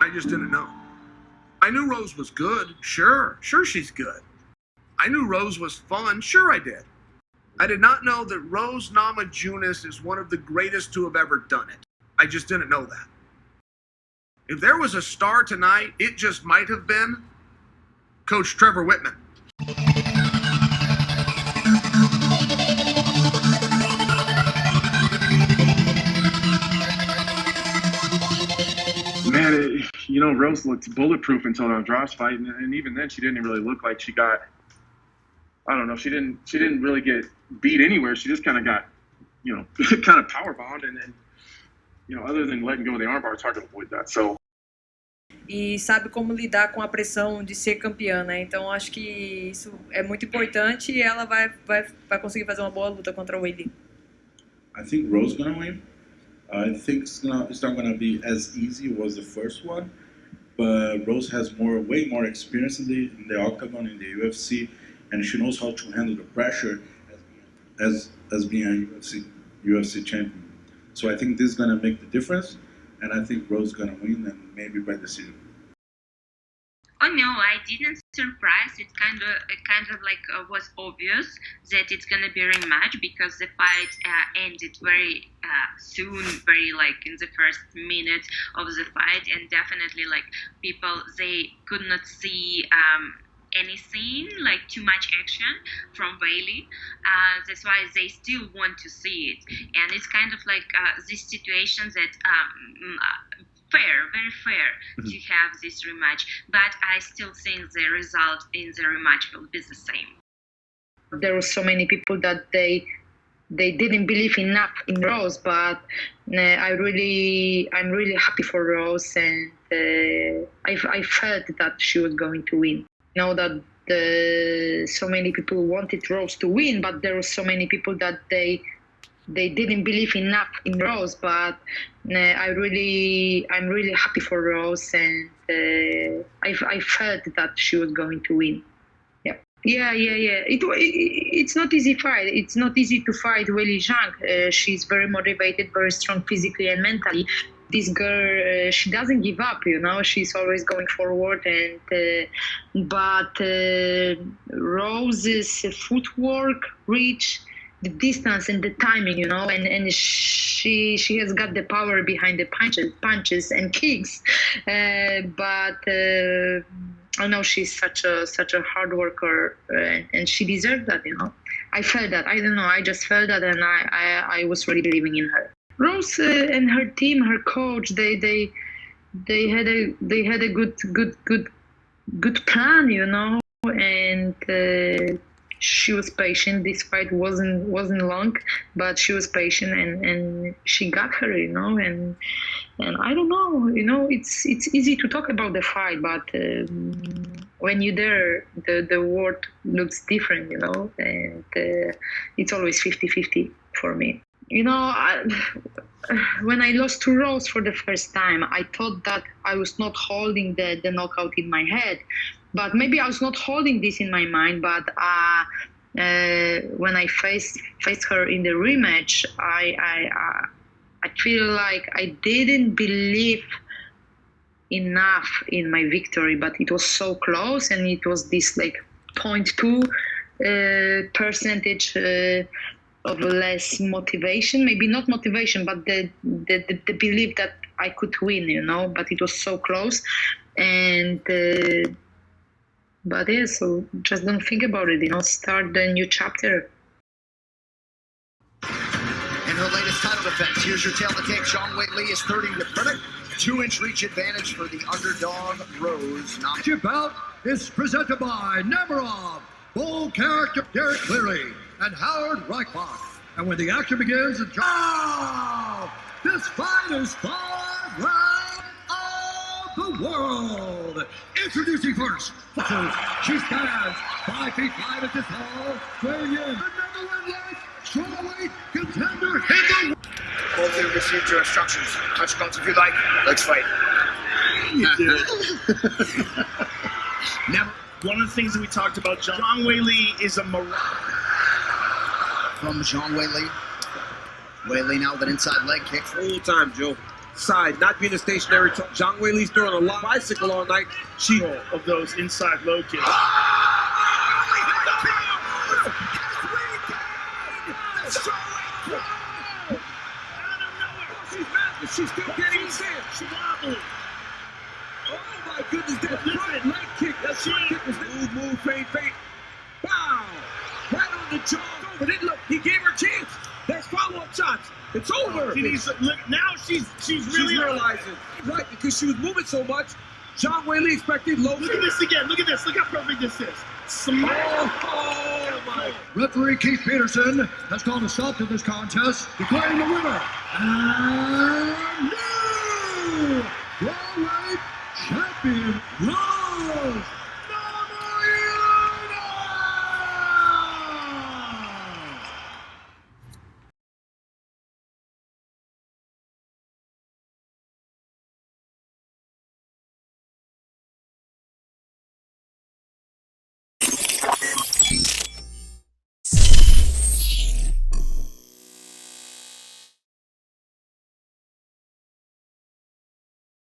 I just didn't know. I knew Rose was good. Sure she's good. I knew Rose was fun. Sure I did. I did not know that Rose Namajunas is one of the greatest to have ever done it. I just didn't know that. If there was a star tonight, it just might have been Coach Trevor Whitman. Man, Rose looked bulletproof until that Andrade fight, and even then, she didn't really look like she got. I don't know. She didn't really get beat anywhere. She just kind of got, kind of power bombed, and other than letting go of the armbar, it's hard to avoid that. So. E sabe como lidar com a pressão de ser campeã, né? Então acho que isso é muito importante e ela vai conseguir fazer uma boa luta contra a Weili. I think Rose gonna win. I think it's not gonna be as easy as the first one, but Rose has way more experience in the octagon in the UFC, and she knows how to handle the pressure as being a UFC champion. So I think this is gonna make the difference, and I think Rose is gonna win, and maybe by decision. Oh no, I didn't surprise. It kind of like was obvious that it's gonna be a rematch because the fight ended very soon, very like in the first minute of the fight, and definitely like people they could not see anything like too much action from Weili. That's why they still want to see it, and it's kind of like this situation that. Very fair to have this rematch, but I still think the result in the rematch will be the same. There were so many people that they didn't believe enough in Rose, but I'm really happy for Rose, and I felt that she was going to win. You know that so many people wanted Rose to win, but there were so many people that they didn't believe enough in Rose, but I'm really happy for Rose, and I felt that she was going to win. Yeah. It's not easy fight. It's not easy to fight Weili Zhang. She's very motivated, very strong physically and mentally. This girl, she doesn't give up. She's always going forward, and but Rose's footwork, reach, the distance and the timing, and she has got the power behind the punches and kicks. But I know she's such a hard worker, and she deserved that. I felt that. I don't know. I just felt that, and I was really believing in her. Rose and her team, her coach, they had a good plan, and. She was patient. This fight wasn't long, but she was patient, and she got her, and I don't know, it's easy to talk about the fight, but when you're there, the world looks different, and it's always 50-50 for me. When I lost to Rose for the first time, I thought that I was not holding the knockout in my head. But maybe I was not holding this in my mind. But when I faced her in the rematch, I feel like I didn't believe enough in my victory. But it was so close, and it was this like 0.2 percentage of less motivation. Maybe not motivation, but the belief that I could win. But it was so close, and. But yeah, so just don't think about it, start the new chapter. In her latest title defense, here's your tail to take. Zhang Weili is 30 with credit. 2-inch reach advantage for the underdog, Rose. Your bout is presented by Namajunas, Bull Character Derek Cleary, and Howard Reichbach. And when the action begins, this fight is 5 rounds of the world. Introducing first, she stands 5 feet 5 inches tall, weighing in the number 1 ranked strawweight contender in the world. Both of you received your instructions. Touch belts if you like. Let's fight. Now, one of the things that we talked about, Zhang Weili is a From Zhang Weili. Weili now with an inside leg kick. Full time, Joe. side, not being a stationary. Zhang Weili's throwing a lot bicycle all night. She Of those inside low kicks. She's still getting in. She wobbled. Oh my goodness, that front leg kick. That front kick was move, feint. Wow! Right on the jaw. But it look, he gave her a chance. There's follow-up shots. It's over. She needs to, now she's really realizing. Right, because she was moving so much. Zhang Weili expected low. Look at this again. Look at this. Look how perfect this is. Smash. Oh my. Referee Keith Peterson has called a stop to this contest, declaring the winner and new Flyweight champion, Rose